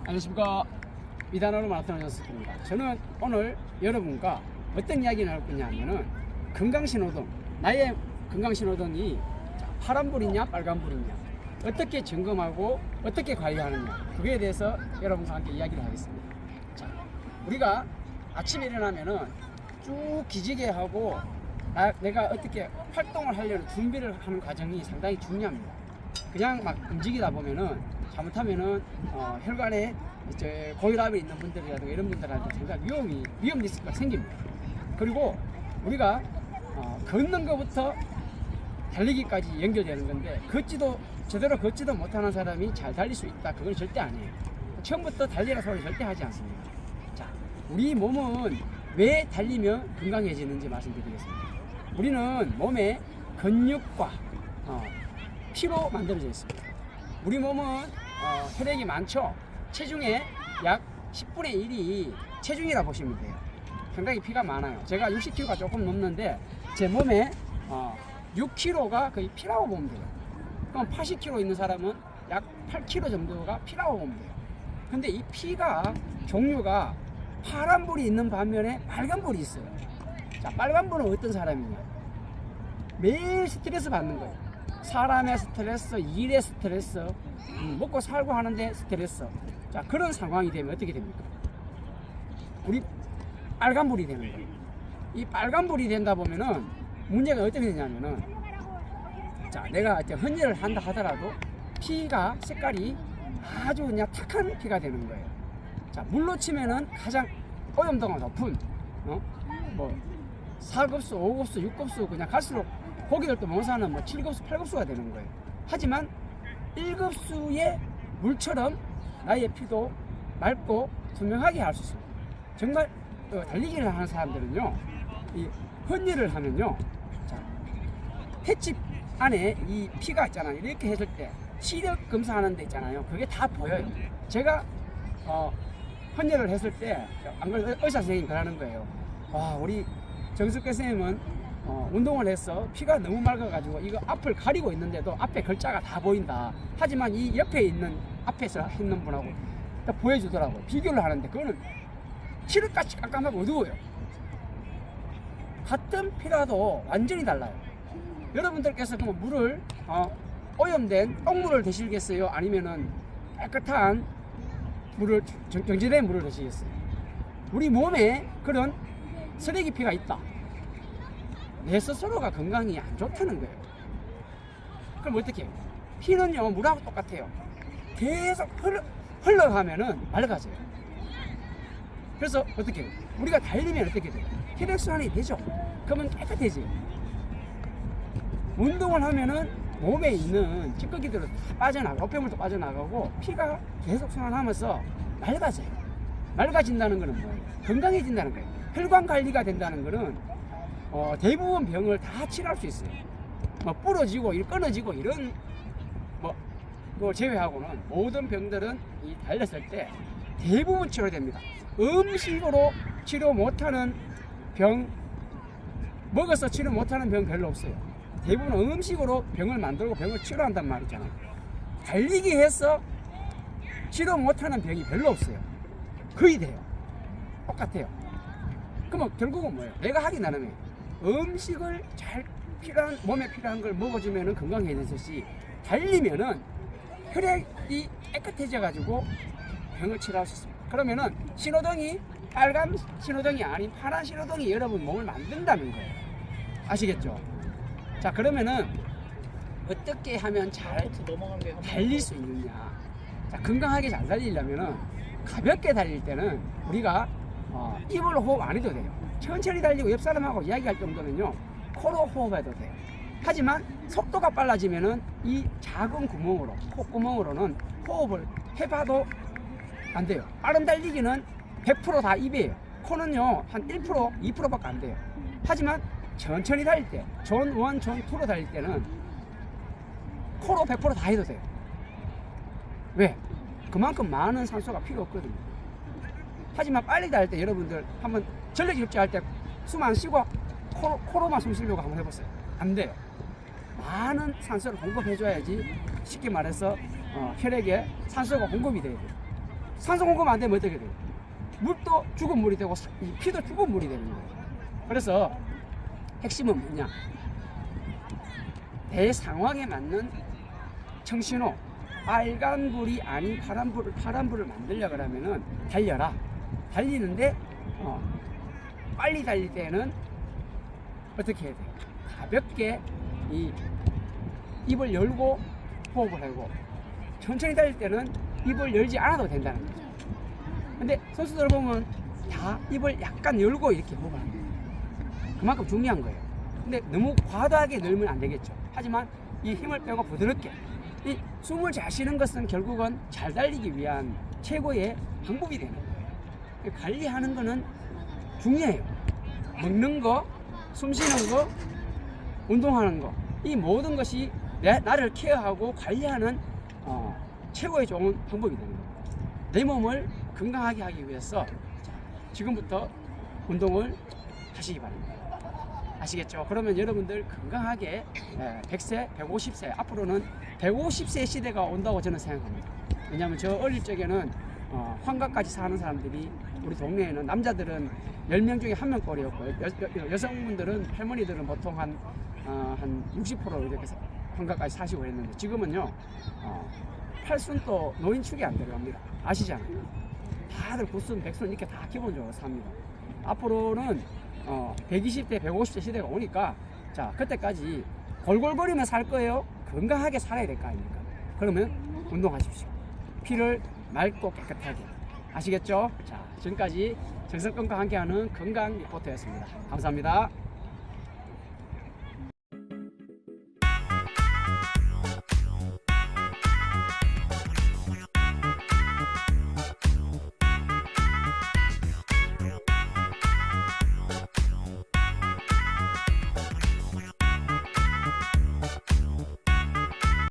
안녕하십니까. 미단어로 마라톤 연습입니다. 저는 오늘 여러분과 어떤 이야기를 할 거냐면은 건강신호등, 나의 건강신호등이 파란불이냐 빨간불이냐 어떻게 점검하고 어떻게 관리하느냐, 그거에 대해서 여러분과 함께 이야기를 하겠습니다. 자, 우리가 아침에 일어나면은 쭉 기지개 하고 내가 어떻게 활동을 하려는 준비를 하는 과정이 상당히 중요합니다. 그냥 막 움직이다 보면은 잘못하면은 혈관에 이제 고혈압이 있는 분들이라든가 이런 분들한테 상당히 위험 리스크가 생깁니다. 그리고 우리가 걷는 것부터 달리기까지 연결되는 건데, 제대로 걷지도 못하는 사람이 잘 달릴 수 있다, 그건 절대 아니에요. 처음부터 달리라 소리 절대 하지 않습니다. 자, 우리 몸은 왜 달리면 건강해지는지 말씀드리겠습니다. 우리는 몸에 근육과 피로 만들어져 있습니다. 우리 몸은 혈액이 많죠. 체중의 약 10분의 1이 체중이라 보시면 돼요. 상당히 피가 많아요. 제가 60kg가 조금 넘는데 제 몸에 6kg가 거의 피라고 보면 돼요. 그럼 80kg 있는 사람은 약 8kg 정도가 피라고 보면 돼요. 근데 이 피가 종류가 파란불이 있는 반면에 빨간불이 있어요. 자, 빨간불은 어떤 사람이냐? 매일 스트레스 받는 거예요. 사람의 스트레스, 일의 스트레스, 먹고 살고 하는데 스트레스. 자, 그런 상황이 되면 어떻게 됩니까? 우리 빨간불이 되는 거예요. 이 빨간불이 된다 보면은 문제가 어떻게 되냐면은, 자, 내가 헌혈을 한다 하더라도 피가 색깔이 아주 그냥 탁한 피가 되는 거예요. 자, 물로 치면은 가장 오염도가 높은 뭐 4급수, 5급수, 6급수 그냥 갈수록 고기들도 못 사는 7급수, 8급수가 되는 거예요. 하지만 1급수의 물처럼 나의 피도 맑고 투명하게 할 수 있어요. 정말 달리기를 하는 사람들은요, 이 헌혈을 하면요, 자, 횟집 안에 이 피가 있잖아요. 이렇게 했을 때 시력 검사하는 데 있잖아요. 그게 다 보여요. 제가 헌혈을 했을 때 안 그래도 의사 선생님이 그러는 거예요. 우리 정숙교 선생님은 운동을 해서 피가 너무 맑아가지고 이거 앞을 가리고 있는데도 앞에 글자가 다 보인다. 하지만 이 옆에 있는 앞에서 있는 분하고 딱 보여주더라고요. 비교를 하는데 그거는 칠흑같이 깜깜하고 어두워요. 같은 피라도 완전히 달라요. 여러분들께서 그럼 물을 오염된 똥물을 드시겠어요? 아니면은 깨끗한 물을, 정제된 물을 드시겠어요? 우리 몸에 그런 쓰레기 피가 있다. 내 스스로가 건강이 안 좋다는 거예요. 그럼 어떻게 해요? 피는요, 물하고 똑같아요. 계속 흘러가면은 맑아져요. 그래서 어떻게 해요? 우리가 달리면 어떻게 돼요? 혈액순환이 되죠. 그러면 깨끗해져요. 운동을 하면은 몸에 있는 찌꺼기들은 다 빠져나가고, 폐물도 빠져나가고, 피가 계속 순환하면서 맑아져요. 맑아진다는 거는 뭐예요? 건강해진다는 거예요. 혈관 관리가 된다는 거는 대부분 병을 다 치료할 수 있어요. 부러지고 끊어지고 이런 뭐 제외하고는 모든 병들은 이 달렸을 때 대부분 치료됩니다. 음식으로 치료 못하는 병, 먹어서 치료 못하는 병 별로 없어요. 대부분 음식으로 병을 만들고 병을 치료한단 말이잖아요. 달리기 해서 치료 못하는 병이 별로 없어요. 거의 돼요. 똑같아요. 그러면 결국은 뭐예요? 내가 하기 나름에 음식을 잘 몸에 필요한 걸 먹어주면 건강해지듯이 달리면은 혈액이 깨끗해져 가지고 병을 치료할 수 있습니다. 그러면은 신호등이 빨간 신호등이 아닌 파란 신호등이 여러분 몸을 만든다는 거예요. 아시겠죠? 자, 그러면은 어떻게 하면 잘 달릴 수 있느냐? 자, 건강하게 잘 달리려면은 가볍게 달릴 때는 우리가 입으로 호흡 안 해도 돼요. 천천히 달리고 옆 사람하고 이야기할 정도는요, 코로 호흡해도 돼요. 하지만 속도가 빨라지면은 이 작은 구멍으로, 콧구멍으로는 호흡을 해봐도 안 돼요. 빠른 달리기는 100% 다 입이에요. 코는요, 한 1%, 2%밖에 안 돼요. 하지만 천천히 달릴 때, 존 1, 존 2로 달릴 때는 코로 100% 다 해도 돼요. 왜? 그만큼 많은 산소가 필요 없거든요. 하지만 빨리 달릴 때 여러분들 한번 전력 일주할 때 숨 안 쉬고 코로만 숨 쉬려고 한번 해보세요. 안 돼요. 많은 산소를 공급해줘야지 쉽게 말해서 혈액에 산소가 공급이 돼야 돼요. 산소 공급 안 되면 어떻게 돼요? 물도 죽은 물이 되고 이 피도 죽은 물이 되는 거예요. 그래서 핵심은 뭐냐? 대상황에 맞는 청신호, 빨간불이 아닌 파란불을 만들려고 하면은 달려라. 달리는데 빨리 달릴 때는 어떻게 해야 돼요? 가볍게 이 입을 열고 호흡을 하고, 천천히 달릴 때는 입을 열지 않아도 된다는 거죠. 근데 선수들 보면 다 입을 약간 열고 이렇게 호흡을 합니다. 그만큼 중요한 거예요. 근데 너무 과도하게 늘면 안 되겠죠. 하지만 이 힘을 빼고 부드럽게, 이 숨을 잘 쉬는 것은 결국은 잘 달리기 위한 최고의 방법이 되는 거예요. 관리하는 거는 중요해요. 먹는 거, 숨 쉬는 거, 운동하는 거, 이 모든 것이 나를 케어하고 관리하는 최고의 좋은 방법이 되는 거예요. 내 몸을 건강하게 하기 위해서 지금부터 운동을 하시기 바랍니다. 아시겠죠? 그러면 여러분들 건강하게 100세, 150세, 앞으로는 150세 시대가 온다고 저는 생각합니다. 왜냐하면 저 어릴 적에는 환갑까지 사는 사람들이 우리 동네에는, 남자들은 10명 중에 1명꼴이었고 여성분들은, 할머니들은 보통 한 60% 이렇게 환갑까지 사시고 했는데, 지금은요 팔순도 노인축이 안 들어갑니다. 아시잖아요. 다들 9순, 100순 이렇게 다 기본적으로 삽니다. 앞으로는 120대, 150대 시대가 오니까, 자, 그때까지 골골거리며 살 거예요? 건강하게 살아야 될 거 아닙니까? 그러면 운동하십시오. 피를 맑고 깨끗하게. 아시겠죠? 자, 지금까지 정성건과 함께하는 건강 리포터였습니다. 감사합니다.